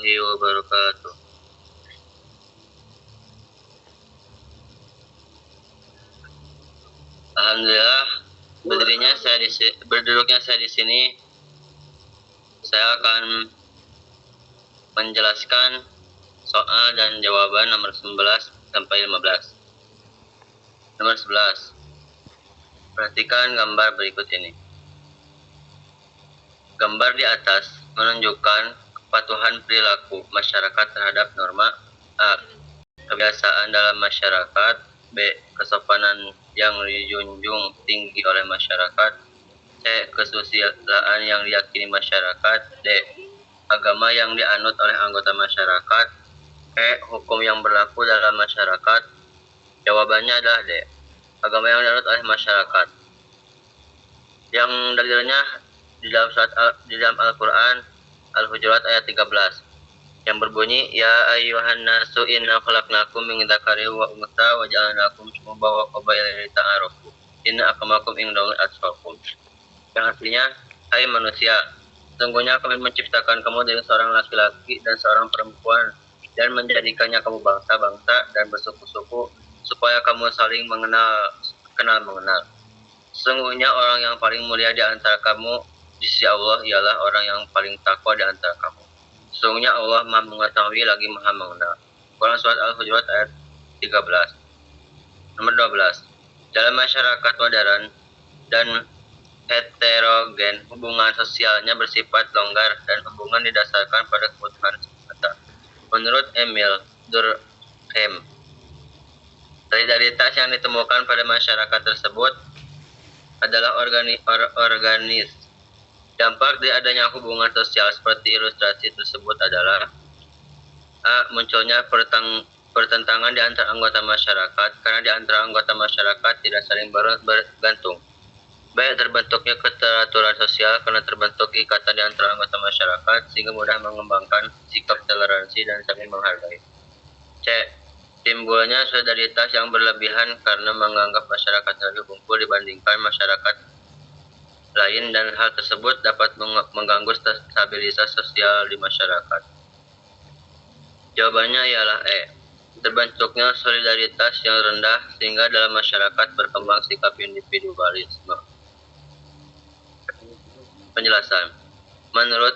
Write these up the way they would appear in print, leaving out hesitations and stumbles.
warahmatullahi wabarakatuh. Alhamdulillah, berduduknya saya di sini, saya akan menjelaskan soal dan jawaban nomor 11 sampai 15. Nomor 11. Perhatikan gambar berikut ini. Gambar di atas menunjukkan kepatuhan perilaku masyarakat terhadap norma A. Kebiasaan dalam masyarakat. B. Kesopanan yang dijunjung tinggi oleh masyarakat. C. Kesusilaan yang diyakini masyarakat. D. Agama yang dianut oleh anggota masyarakat. E. Hukum yang berlaku dalam masyarakat. Jawabannya adalah D. Agama yang dianut oleh masyarakat. Yang dalilnya di dalam Al-Quran Al-Hujurat ayat 13 yang berbunyi, ya ayyuhan nasu inna khalaqnakum min dzakarin wa untha wa ja'alnakum syu'uban wa qabaila lita'arafu inna akramakum indallahi atqakum. Yang artinya, hai manusia, sesungguhnya kami menciptakan kamu dari seorang laki-laki dan seorang perempuan dan menjadikannya kamu bangsa-bangsa dan bersuku-suku supaya kamu saling kenal mengenal. Sesungguhnya orang yang paling mulia di antara kamu di sisi Allah ialah orang yang paling takwa di antara kamu. Sesungguhnya Allah Maha mengetahui lagi Maha mengenal. Quran Surat Al-Hujurat ayat 13. Nomor 12. Dalam masyarakat modern dan heterogen, hubungan sosialnya bersifat longgar dan hubungan didasarkan pada kebutuhan semata. Menurut Emil Durkheim, solidaritas yang ditemukan pada masyarakat tersebut adalah organis. Dampak dari adanya hubungan sosial seperti ilustrasi tersebut adalah A. Munculnya pertentangan di antara anggota masyarakat karena di antara anggota masyarakat tidak saling bergantung. B. Terbentuknya keteraturan sosial karena terbentuk ikatan di antara anggota masyarakat sehingga mudah mengembangkan sikap toleransi dan saling menghargai. C. Timbulnya solidaritas yang berlebihan karena menganggap masyarakat lebih unggul dibandingkan masyarakat lain dan hal tersebut dapat mengganggu stabilitas sosial di masyarakat. Jawabannya ialah E. Terbentuknya solidaritas yang rendah sehingga dalam masyarakat berkembang sikap individualisme. Penjelasan. Menurut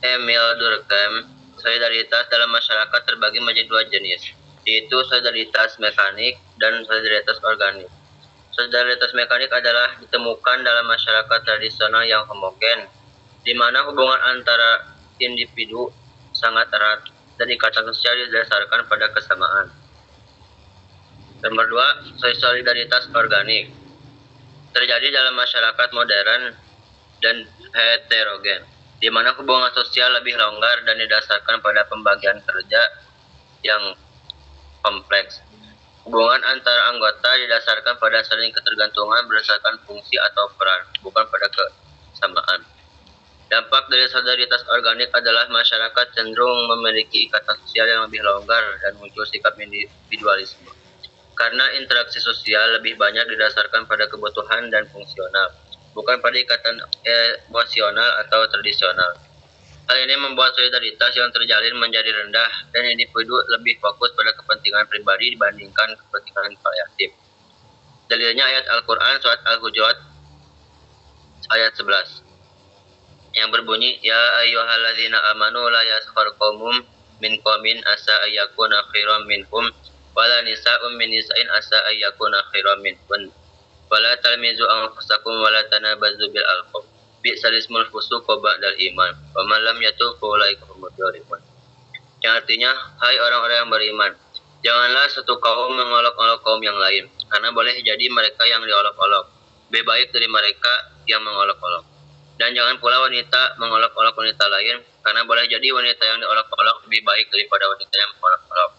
Emil Durkheim, solidaritas dalam masyarakat terbagi menjadi dua jenis, yaitu solidaritas mekanik dan solidaritas organik. Solidaritas mekanik adalah ditemukan dalam masyarakat tradisional yang homogen, di mana hubungan antara individu sangat erat dan ikatan sosial didasarkan pada kesamaan. Nomor 2, solidaritas organik terjadi dalam masyarakat modern dan heterogen, di mana hubungan sosial lebih longgar dan didasarkan pada pembagian kerja yang kompleks. Hubungan antara anggota didasarkan pada saling ketergantungan berdasarkan fungsi atau peran, bukan pada kesamaan. Dampak dari solidaritas organik adalah masyarakat cenderung memiliki ikatan sosial yang lebih longgar dan muncul sikap individualisme. Karena interaksi sosial lebih banyak didasarkan pada kebutuhan dan fungsional, bukan pada ikatan emosional atau tradisional. Hal ini membuat solidaritas yang terjalin menjadi rendah dan individu lebih fokus pada kepentingan pribadi dibandingkan kepentingan kolektif. Dalilnya ayat Al-Quran Surat Al-Hujurat ayat 11 yang berbunyi, ya ayyuhalladzina amanu la yaskhar qaumun min qaumin asa ayyakuna khairan minhum wala nisa'un min nisa'in asa ayyakuna khairan minhun wala talmizu anfusakum wala tanabazu bil alqab bi'sal ismul fusuq ba'dal iman wa man lam yatub fa ulaika humud dhalimun. Yang artinya, hai orang-orang yang beriman, janganlah satu kaum mengolok-olok kaum yang lain, karena boleh jadi mereka yang diolok-olok lebih baik dari mereka yang mengolok-olok. Dan jangan pula wanita mengolok-olok wanita lain, karena boleh jadi wanita yang diolok-olok lebih baik daripada wanita yang mengolok-olok.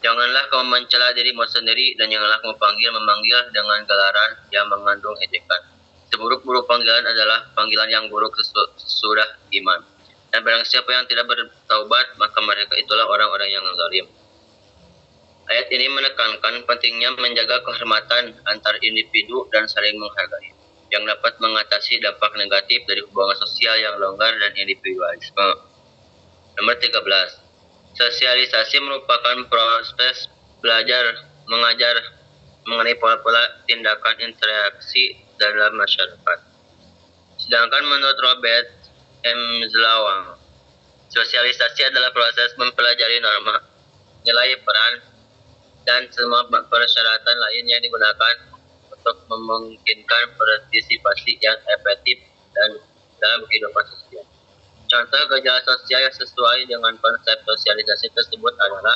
Janganlah kamu mencela dirimu sendiri, dan janganlah kamu memanggil dengan gelaran yang mengandung ejekan. Seburuk-buruk panggilan adalah panggilan yang buruk sesudah iman. Dan barang siapa yang tidak bertaubat, maka mereka itulah orang-orang yang zalim. Ayat ini menekankan pentingnya menjaga kehormatan antar individu dan saling menghargai, yang dapat mengatasi dampak negatif dari hubungan sosial yang longgar dan individualisme. Nomor Nomor 13. Sosialisasi merupakan proses belajar mengajar mengenai pola-pola tindakan interaksi dalam masyarakat. Sedangkan menurut Robert M. Zlawang, sosialisasi adalah proses mempelajari norma, nilai, peran, dan semua persyaratan lain yang digunakan untuk memungkinkan partisipasi yang efektif dan dalam kehidupan sosial. Contoh gejala sosial yang sesuai dengan konsep sosialisasi tersebut adalah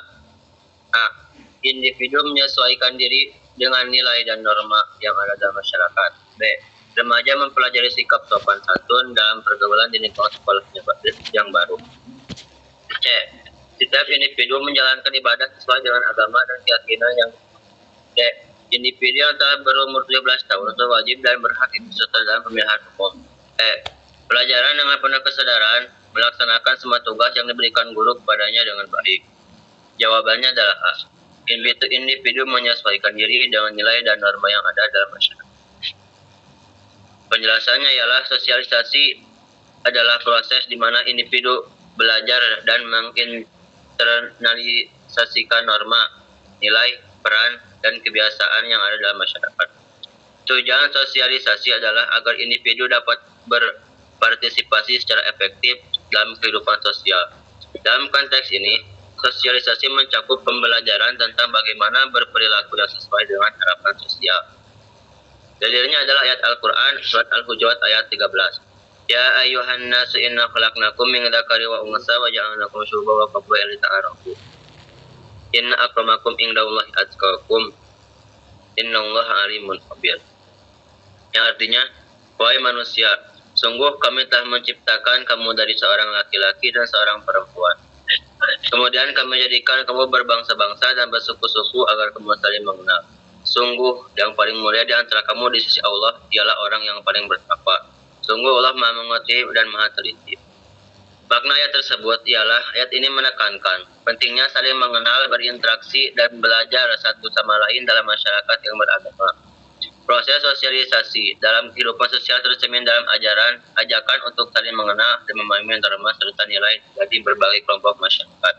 A. Individu menyesuaikan diri dengan nilai dan norma yang ada dalam masyarakat. B. Remaja mempelajari sikap sopan santun dalam pergaulan di lingkungan sekolah yang baru. C. Setiap individu menjalankan ibadah sesuai dengan agama dan keyakinan yang D. Individu yang telah berumur 17 tahun itu wajib dan berhak ikut serta dalam pemilihan umum. E. Pelajaran dengan penuh kesadaran melaksanakan semua tugas yang diberikan guru kepadanya dengan baik. Jawabannya adalah A. Individu menyesuaikan diri dengan nilai dan norma yang ada dalam masyarakat. Penjelasannya ialah sosialisasi adalah proses di mana individu belajar dan menginternalisasikan norma, nilai, peran, dan kebiasaan yang ada dalam masyarakat. Tujuan sosialisasi adalah agar individu dapat berpartisipasi secara efektif dalam kehidupan sosial. Dalam konteks ini, sosialisasi mencakup pembelajaran tentang bagaimana berperilaku yang sesuai dengan harapan sosial. Dalilnya adalah ayat Al-Quran, surat Al-Hujurat ayat 13. Ya ayyuhan nasu inna khalaqnakum min dzakari wa unsa wa ja'alnakum syu'uban wa qabaila lita'arafu. Inna akramakum indallahi atqakum. Innallaha alimun khabir. Yang artinya, wahai manusia, sungguh kami telah menciptakan kamu dari seorang laki-laki dan seorang perempuan. Kemudian kami jadikan kamu berbangsa-bangsa dan bersuku-suku agar kamu saling mengenal. Sungguh yang paling mulia di antara kamu di sisi Allah ialah orang yang paling bertakwa. Sungguh Allah Maha Mengerti dan Maha Teliti. Makna ayat tersebut ialah ayat ini menekankan pentingnya saling mengenal, berinteraksi, dan belajar satu sama lain dalam masyarakat yang beragama. Proses sosialisasi dalam kehidupan sosial tercermin dalam ajakan untuk saling mengenal dan memahami norma serta nilai dari berbagai kelompok masyarakat.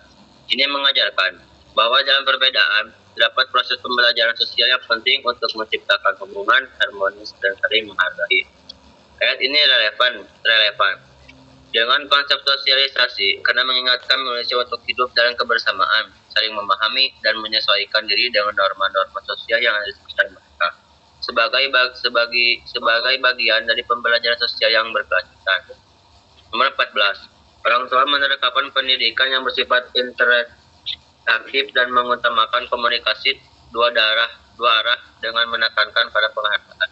Ini mengajarkan bahwa dalam perbedaan terdapat proses pembelajaran sosial yang penting untuk menciptakan hubungan harmonis dan saling menghargai. Ayat ini relevan dengan konsep sosialisasi karena mengingatkan manusia untuk hidup dalam kebersamaan, saling memahami dan menyesuaikan diri dengan norma-norma sosial yang ada di sekitar mereka. Sebagai bagian dari pembelajaran sosial yang berkelanjutan. Nomor 14. Orang tua menerapkan pendidikan yang bersifat interaktif dan mengutamakan komunikasi dua arah dengan menekankan pada penghargaan.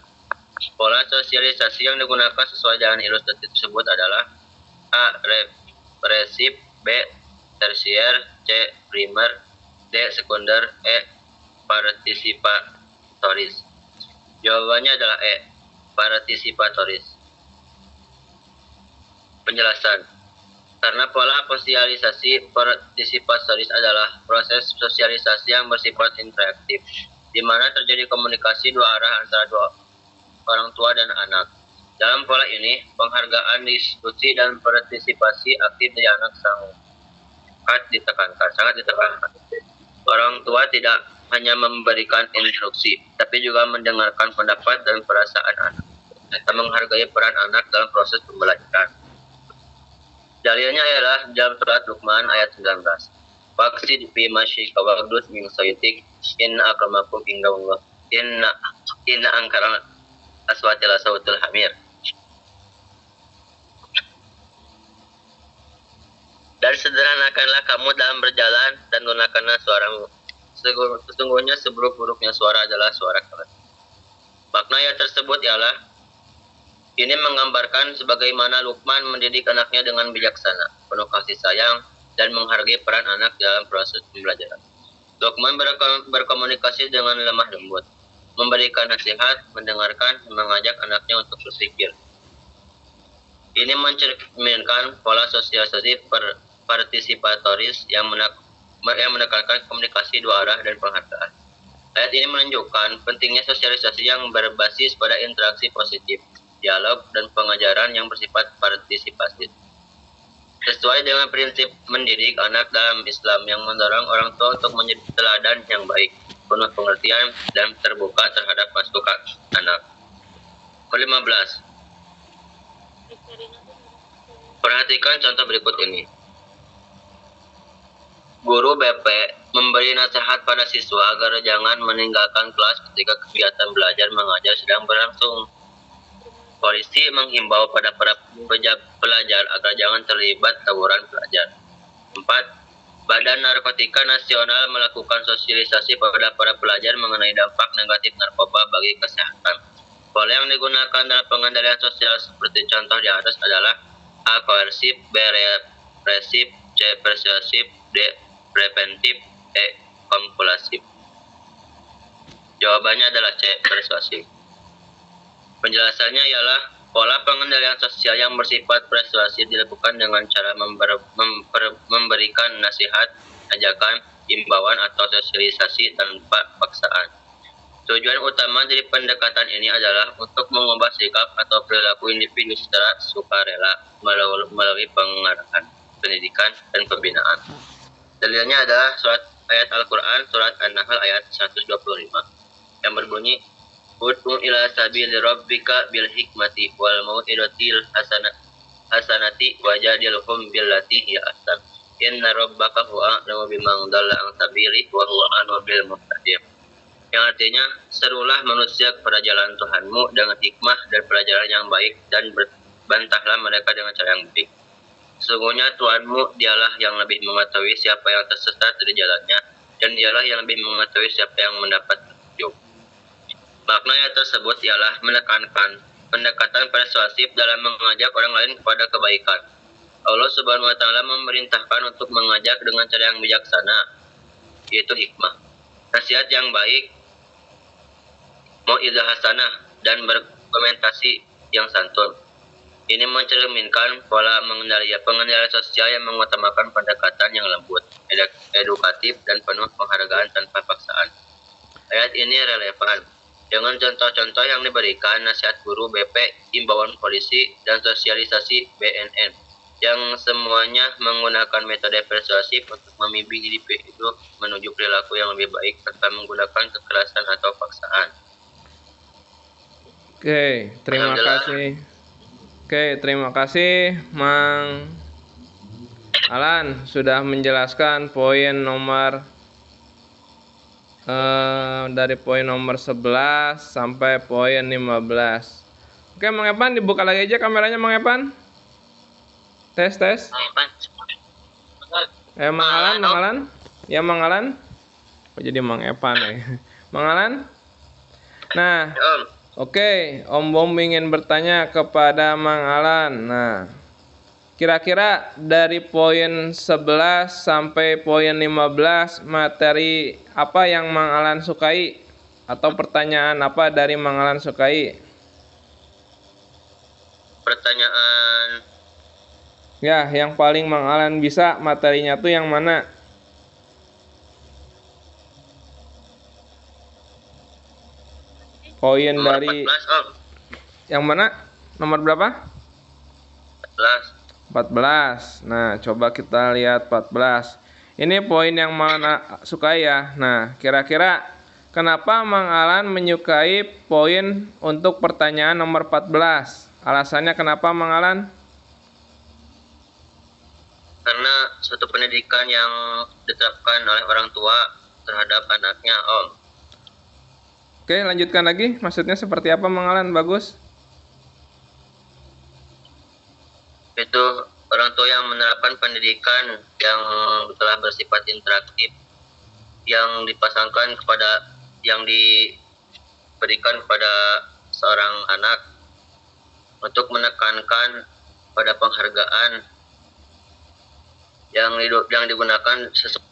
Pola sosialisasi yang digunakan sesuai dengan ilustrasi tersebut adalah A. Represif, B. Tersier, C. Primer, D. Sekunder, E. Partisipatoris. Jawabannya adalah E. Partisipatoris. Penjelasan. Karena pola sosialisasi partisipatoris adalah proses sosialisasi yang bersifat interaktif, di mana terjadi komunikasi dua arah antara dua orang tua dan anak. Dalam pola ini, penghargaan, diskusi, dan partisipasi aktif dari anak sangat ditekankan. Orang tua tidak hanya memberikan instruksi, tapi juga mendengarkan pendapat dan perasaan anak, dan menghargai peran anak dalam proses pembelajaran. Dalilnya ialah dalam surat Luqman ayat 19. Faqsid fi masyika waghdud min saytik inna akramakum indallah inna ankara aswati la sautul hamir. Dan sederhanakanlah kamu dalam berjalan dan gunakanlah suaramu. Sesungguhnya seburuk-buruknya suara adalah suara keras. Makna ayat tersebut ialah ini menggambarkan sebagaimana Luqman mendidik anaknya dengan bijaksana, penuh kasih sayang, dan menghargai peran anak dalam proses pembelajaran. Luqman berkomunikasi dengan lemah lembut, memberikan nasihat, mendengarkan, dan mengajak anaknya untuk berpikir. Ini mencerminkan pola sosialisasi partisipatoris yang menekankan komunikasi dua arah dan penghargaan. Ayat ini menunjukkan pentingnya sosialisasi yang berbasis pada interaksi positif, dialog, dan pengajaran yang bersifat partisipatif. Sesuai dengan prinsip mendidik anak dalam Islam yang mendorong orang tua untuk menjadi teladan yang baik, penuh pengertian, dan terbuka terhadap masukan anak. Ke-15. Perhatikan contoh berikut ini. Guru BP memberi nasihat pada siswa agar jangan meninggalkan kelas ketika kegiatan belajar mengajar sedang berlangsung. Polisi menghimbau pada para pelajar agar jangan terlibat tawuran pelajar. 4. Badan Narkotika Nasional melakukan sosialisasi pada para pelajar mengenai dampak negatif narkoba bagi kesehatan. Pola yang digunakan dalam pengendalian sosial seperti contoh di atas adalah A. Koersif, B. Represif, C. Persuasif, D. Preventif, E. Kompulsif. Jawabannya adalah C. Persuasif. Penjelasannya ialah pola pengendalian sosial yang bersifat persuasif dilakukan dengan cara memberikan nasihat, ajakan, imbauan atau sosialisasi tanpa paksaan. Tujuan utama dari pendekatan ini adalah untuk mengubah sikap atau perilaku individu secara sukarela melalui pengarahan, pendidikan, dan pembinaan. Dalilnya adalah ayat Al-Quran surat An-Nahl ayat 125 yang berbunyi, Ud'u ila sabili rabbika bil hikmati wal mau'izatil hasanati wajadilhum billati hiya ahsan. Inna rabbaka huwa a'lamu biman dhalla an sabili wa huwa a'lamu bil muhtadin. Yang artinya, serulah manusia kepada jalan Tuhanmu dengan hikmah dan pelajaran yang baik dan bantahlah mereka dengan cara yang baik. Sesungguhnya Tuhanmu dialah yang lebih mengetahui siapa yang tersesat dari jalannya dan dialah yang lebih mengetahui siapa yang mendapat petunjuk. Makna ayat tersebut ialah menekankan pendekatan persuasif dalam mengajak orang lain kepada kebaikan. Allah Subhanahu wa taala memerintahkan untuk mengajak dengan cara yang bijaksana, yaitu hikmah, nasihat yang baik, mau'izah hasanah, dan berkomentasi yang santun. Ini mencerminkan pola pengendalian sosial yang mengutamakan pendekatan yang lembut, edukatif, dan penuh penghargaan tanpa paksaan. Ayat ini relevan dengan contoh-contoh yang diberikan nasihat guru BP, imbauan polisi, dan sosialisasi BNN, yang semuanya menggunakan metode persuasif untuk membimbing individu menuju perilaku yang lebih baik tanpa menggunakan kekerasan atau paksaan. Terima kasih Mang Alan sudah menjelaskan poin nomor dari poin nomor 11 sampai poin 15. Oke, Mang Epan dibuka lagi aja kameranya, Mang Epan. Tes. Mang Alan. Ya, Mang Alan. Kok jadi Mang Epan ya? Mang Alan. Nah, oke, Om Bom ingin bertanya kepada Mang Alan. Nah, kira-kira dari poin 11 sampai poin 15 materi apa yang Mang Alan sukai? Atau pertanyaan apa dari Mang Alan sukai? Pertanyaan ya, yang paling Mang Alan bisa materinya tuh yang mana? Poin nomor dari 14, Om. Yang mana? Nomor berapa? 14. Nah, coba kita lihat 14. Ini poin yang mana sukai ya. Nah, kira-kira kenapa Mang Alan menyukai poin untuk pertanyaan nomor 14? Alasannya kenapa Mang Alan? Karena suatu pendidikan yang diterapkan oleh orang tua terhadap anaknya, Om. Oke, lanjutkan lagi. Maksudnya seperti apa, Mang Alan? Bagus. Itu orang tua yang menerapkan pendidikan yang telah bersifat interaktif, yang dipasangkan kepada, yang diberikan kepada seorang anak untuk menekankan pada penghargaan yang digunakan sesuai